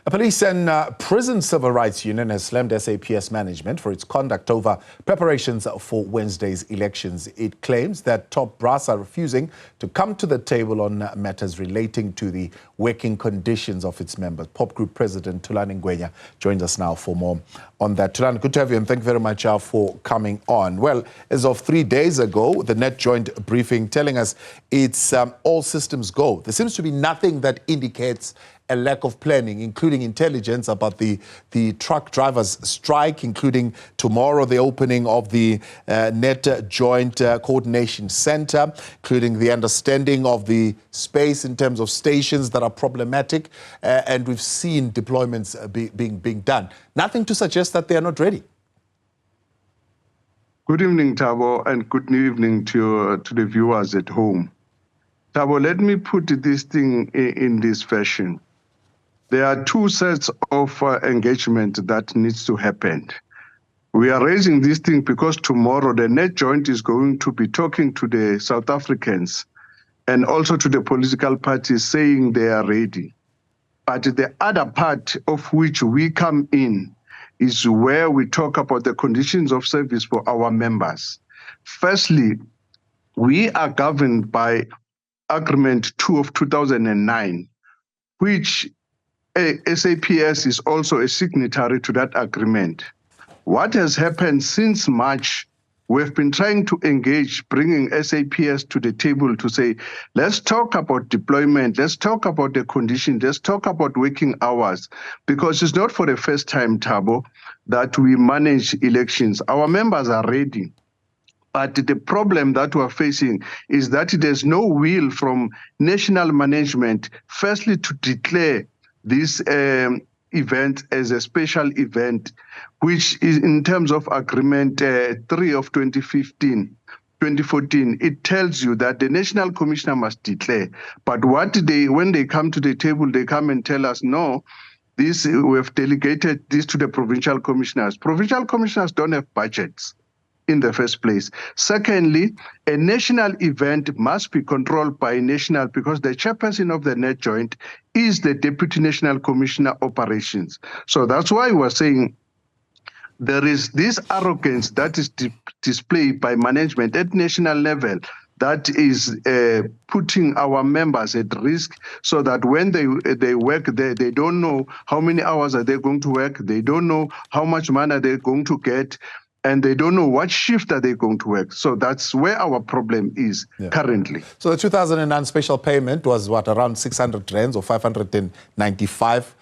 A police and prison civil rights union has slammed SAPS management for its conduct over preparations for Wednesday's elections. It claims that top brass are refusing to come to the table on matters relating to the working conditions of its members. Popcru President Thulani Ngwenya joins us now for more on that. Thulani, good to have you, and thank you very much for coming on. Well, as of 3 days ago, the Net joined briefing telling us it's all systems go. There seems to be nothing that indicates a lack of planning, including intelligence about the truck drivers' strike, including tomorrow the opening of the Net Joint Coordination Center, including the understanding of the space in terms of stations that are problematic, and we've seen deployments being done. Nothing to suggest that they are not ready. Good evening, Thabo, and good evening to the viewers at home. Thabo, let me put this thing in this fashion. There are two sets of engagement that needs to happen. We are raising this thing because tomorrow the Net Joint is going to be talking to the South Africans and also to the political parties saying they are ready. But the other part of which we come in is where we talk about the conditions of service for our members. Firstly, we are governed by Agreement 2 of 2009, which SAPS is also a signatory to that agreement. What has happened since March, we've been trying to engage, bringing SAPS to the table to say, let's talk about deployment, let's talk about the conditions, let's talk about working hours, because it's not for the first time, Thabo, that we manage elections. Our members are ready. But the problem that we're facing is that there's no will from national management, firstly, to declare this event as a special event, which is in terms of Agreement 3 of 2014, it tells you that the National Commissioner must declare. But when they come to the table, they come and tell us, no, we have delegated this to the provincial commissioners. Provincial commissioners don't have budgets in the first place. Secondly, a national event must be controlled by national, because the chairperson of the Net Joint is the Deputy National Commissioner Operations. So that's why we're saying there is this arrogance that is displayed by management at national level that is putting our members at risk, so that when they work there, they don't know how many hours are they going to work, they don't know how much money they're going to get, and they don't know what shift are they going to work. So that's where our problem is currently. So the 2009 special payment was what, around 600 rands or 595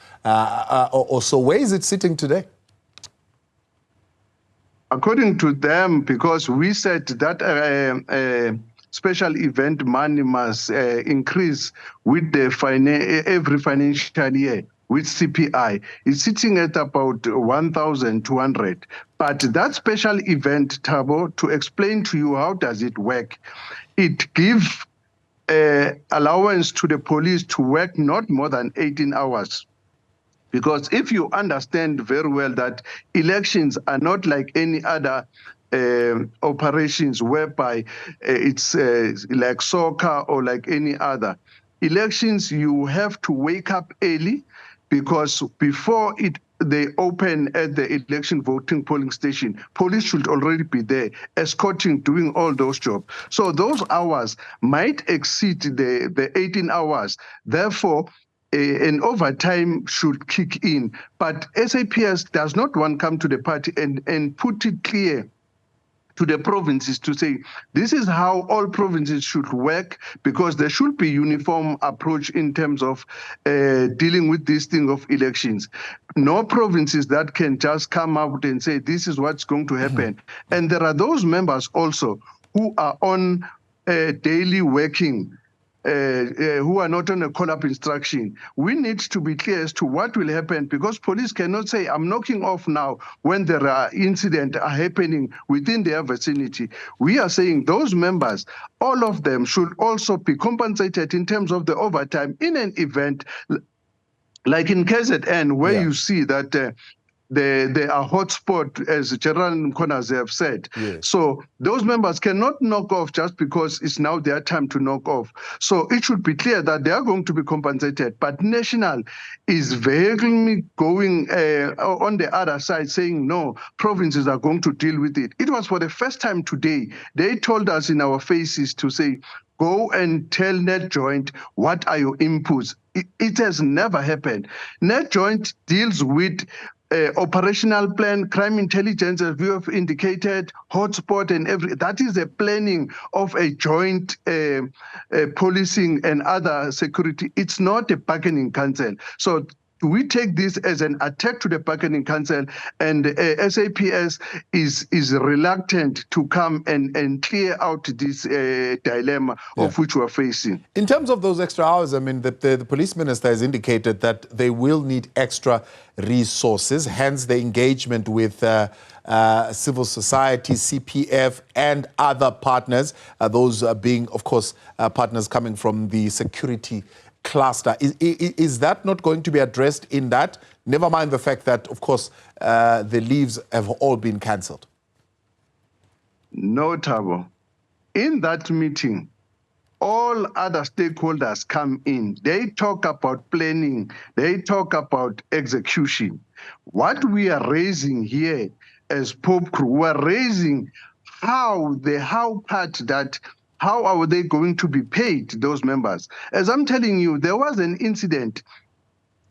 or so. Where is it sitting today? According to them, because we said that special event money must increase with the every financial year. With CPI, it's sitting at about 1,200. But that special event, Thabo, to explain to you how does it work, it gives allowance to the police to work not more than 18 hours. Because if you understand very well that elections are not like any other operations whereby it's like soccer or like any other. Elections, you have to wake up early, because before they open at the election voting polling station, police should already be there, escorting, doing all those jobs. So those hours might exceed the 18 hours. Therefore, an overtime should kick in. But SAPS does not want to come to the party and put it clear to the provinces to say, this is how all provinces should work, because there should be uniform approach in terms of dealing with this thing of elections. No provinces that can just come out and say, this is what's going to happen. And there are those members also who are on daily working, who are not on a call-up instruction. We need to be clear as to what will happen, because police cannot say, I'm knocking off now when there are incidents are happening within their vicinity. We are saying those members, all of them should also be compensated in terms of the overtime in an event like in KZN, where you see that they are hotspot, as General Mkhonazi have said. Yes. So those members cannot knock off just because it's now their time to knock off. So it should be clear that they are going to be compensated. But National is vehemently going on the other side, saying no, provinces are going to deal with it. It was for the first time today. They told us in our faces to say, go and tell NetJoint what are your inputs. It has never happened. NetJoint deals with operational plan, crime intelligence, as we have indicated, hotspot and that is a planning of a joint policing and other security. It's not a bargaining council. So we take this as an attack to the bargaining council, and SAPS is reluctant to come and clear out this dilemma of which we're facing. In terms of those extra hours, I mean, the police minister has indicated that they will need extra resources, hence the engagement with civil society, CPF, and other partners, those being, of course, partners coming from the security cluster. Is that not going to be addressed in that? Never mind the fact that, of course, the leaves have all been cancelled. No, Thabo. In that meeting, all other stakeholders come in. They talk about planning. They talk about execution. What we are raising here as Popcru, we are raising how are they going to be paid, those members? As I'm telling you, there was an incident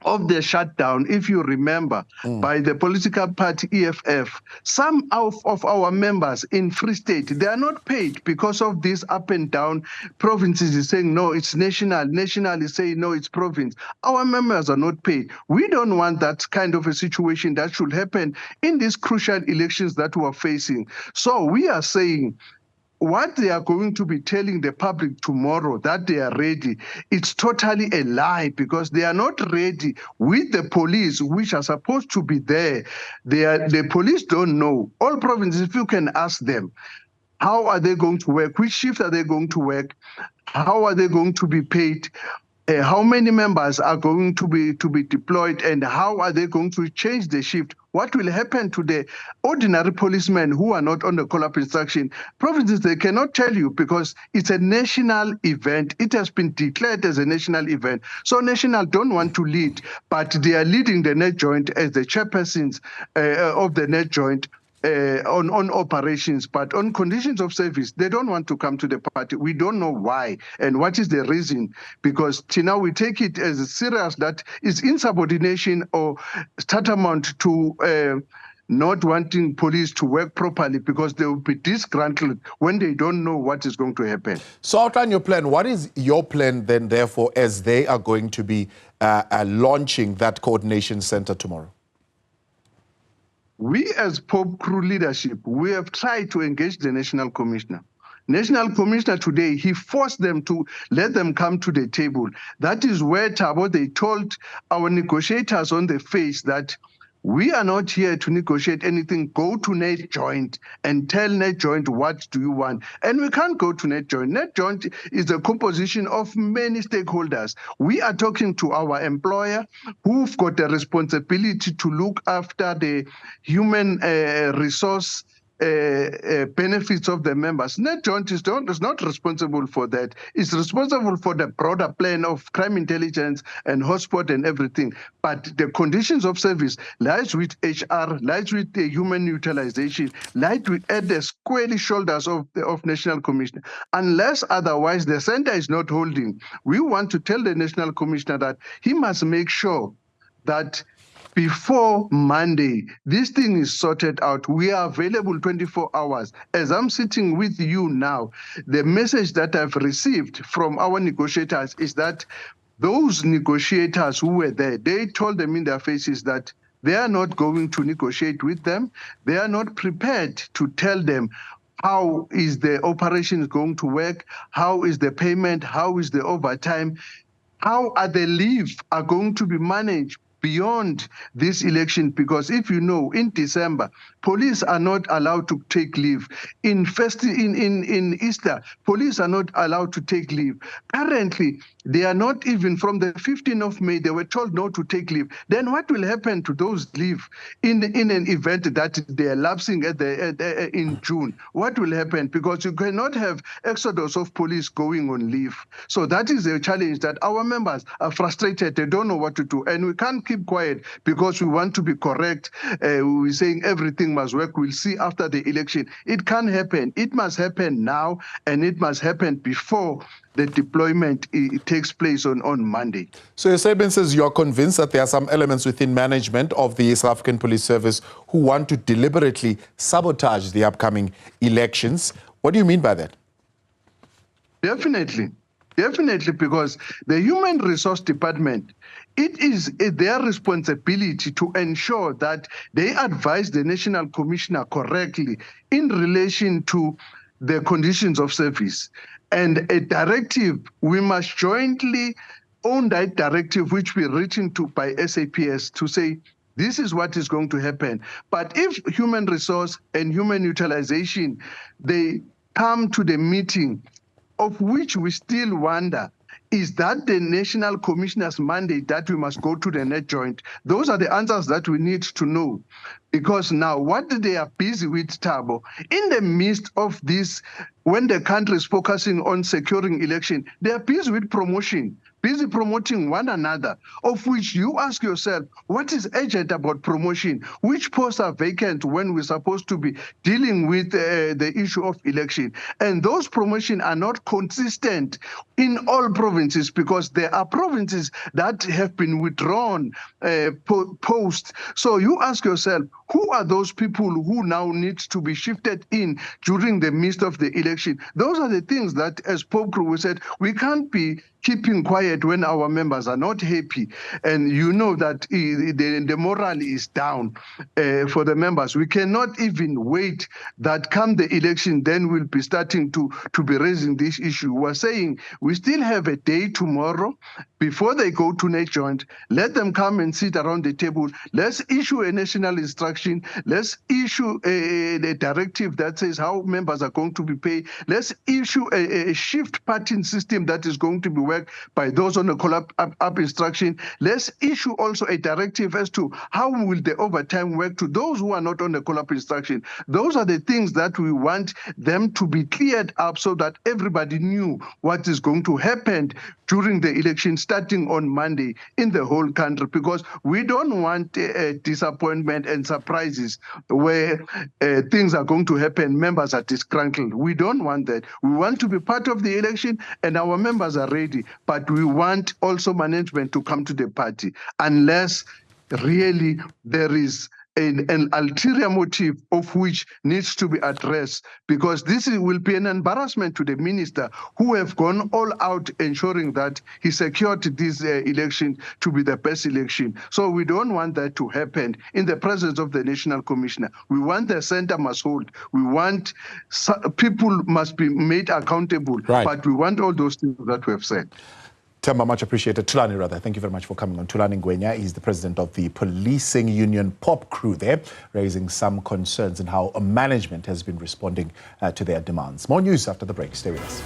of the shutdown, if you remember, by the political party EFF. Some of our members in Free State, they are not paid because of this up and down. Provinces is saying, no, it's national. National is saying, no, it's province. Our members are not paid. We don't want that kind of a situation that should happen in these crucial elections that we are facing. So we are saying, what they are going to be telling the public tomorrow that they are ready, it's totally a lie, because they are not ready with the police, which are supposed to be there. The police don't know. All provinces, if you can ask them, how are they going to work? Which shift are they going to work? How are they going to be paid? How many members are going to be deployed, and how are they going to change the shift? What will happen to the ordinary policemen who are not on the call-up instruction? Provinces, they cannot tell you because it's a national event. It has been declared as a national event. So National don't want to lead, but they are leading the NetJoint as the chairpersons of the NetJoint. On operations, but on conditions of service, they don't want to come to the party. We don't know why and what is the reason, because till now we take it as serious that is insubordination or tantamount to not wanting police to work properly, because they will be disgruntled when they don't know what is going to happen. So outline your plan. What is your plan then, therefore, as they are going to be launching that coordination center tomorrow? We as Popcru leadership, we have tried to engage the National Commissioner. National Commissioner today, he forced them to let them come to the table. That is where, Thabo, they told our negotiators on the face that we are not here to negotiate anything. Go to NetJoint and tell NetJoint what do you want. And we can't go to NetJoint. NetJoint is a composition of many stakeholders. We are talking to our employer, who've got the responsibility to look after the human resource benefits of the members. NetJoint is not responsible for that. It's responsible for the broader plan of crime intelligence and hotspot and everything. But the conditions of service lies with HR, lies with the human utilization, lies with at the squarely shoulders of National Commissioner. Unless otherwise the center is not holding, we want to tell the National Commissioner that he must make sure that before Monday, this thing is sorted out. We are available 24 hours. As I'm sitting with you now, the message that I've received from our negotiators is that those negotiators who were there, they told them in their faces that they are not going to negotiate with them. They are not prepared to tell them how is the operation going to work, how is the payment, how is the overtime, how are the leave are going to be managed. beyond this election, because if you know, in December, police are not allowed to take leave. In Easter, police are not allowed to take leave. Currently, they are not even from the 15th of May, they were told not to take leave. Then what will happen to those leave in an event that they are lapsing in June? What will happen? Because you cannot have exodus of police going on leave. So that is a challenge that our members are frustrated. They don't know what to do. And we can't keep quiet because we want to be correct. We're saying everything must work. We'll see after the election. It can't happen. It must happen now, and it must happen before the deployment takes place on Monday. So your statement says you're convinced that there are some elements within management of the South African Police Service who want to deliberately sabotage the upcoming elections. What do you mean by that? Definitely, because the Human Resource Department, it is their responsibility to ensure that they advise the National Commissioner correctly in relation to the conditions of service. And a directive, we must jointly own that directive, which we're written to by SAPS, to say, this is what is going to happen. But if human resource and human utilization, they come to the meeting, of which we still wonder, is that the National Commissioner's mandate that we must go to the net joint? Those are the answers that we need to know. Because now what they are busy with, Thabo, in the midst of this, when the country is focusing on securing election, they are busy with promotion, busy promoting one another, of which you ask yourself, what is urgent about promotion? Which posts are vacant when we're supposed to be dealing with the issue of election? And those promotions are not consistent in all provinces, because there are provinces that have been withdrawn posts. So you ask yourself, who are those people who now need to be shifted in during the midst of the election? Those are the things that, as Popcru said, we can't be keeping quiet when our members are not happy. And you know that the morale is down for the members. We cannot even wait that come the election, then we'll be starting to be raising this issue. We're saying we still have a day tomorrow before they go to net joint. Let them come and sit around the table. Let's issue a national instruction. Let's issue a directive that says how members are going to be paid. Let's issue a shift pattern system that is going to be worked by those on the call-up instruction. Let's issue also a directive as to how will the overtime work to those who are not on the call-up instruction. Those are the things that we want them to be cleared up so that everybody knew what is going to happen during the election starting on Monday in the whole country, because we don't want disappointment and surprises where things are going to happen, members are disgruntled. We don't want that. We want to be part of the election, and our members are ready, but we want also management to come to the party, unless really there is an ulterior motive of which needs to be addressed, because this will be an embarrassment to the minister who have gone all out ensuring that he secured this election to be the best election. So we don't want that to happen in the presence of the National Commissioner. We want the center must hold. We want people must be made accountable, right. But we want all those things that we have said. Themba, much appreciated. Thulani, rather, thank you very much for coming on. Thulani Ngwenya, he's the president of the policing union Popcru there, raising some concerns in how management has been responding to their demands. More news after the break. Stay with us.